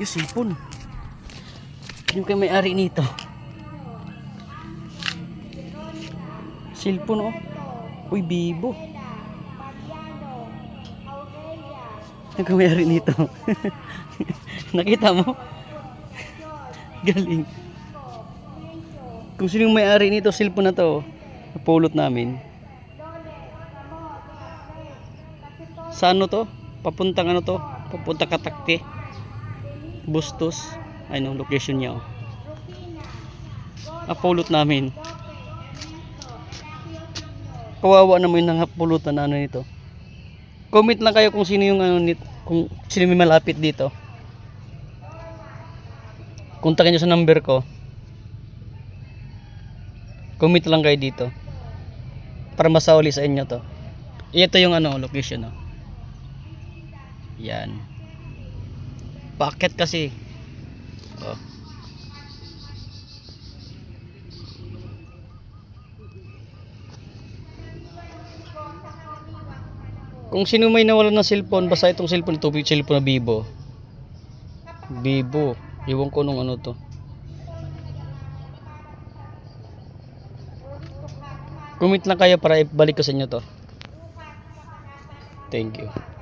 cellphone. Yung kayo may-ari nito. Cellphone, oh. Uy, Vivo. Yung kayo may-ari nito. Nakita mo? Galing. Kung sino yung may-ari nito, cellphone na to, napulot namin. Sa ano to? Papuntang ano to? Papunta Katakte. Bustos. Ayun, location niya, oh. Napulot namin. Kawawa naman yung napulutan na ano nito. Comment lang kayo kung sino yung ano nito, kung sino may malapit dito. Kontakin nyo sa number ko. Comment lang kayo dito para masauli sa inyo to. Ito yung ano, location, oh. Yan. Packet kasi. Oh. Kung sino may nawalan ng cellphone, basta itong cellphone ito, cellphone na Vivo. Vivo. Iwan ko nung ano to. Comment lang kayo para ibalik ko sa inyo to. Thank you.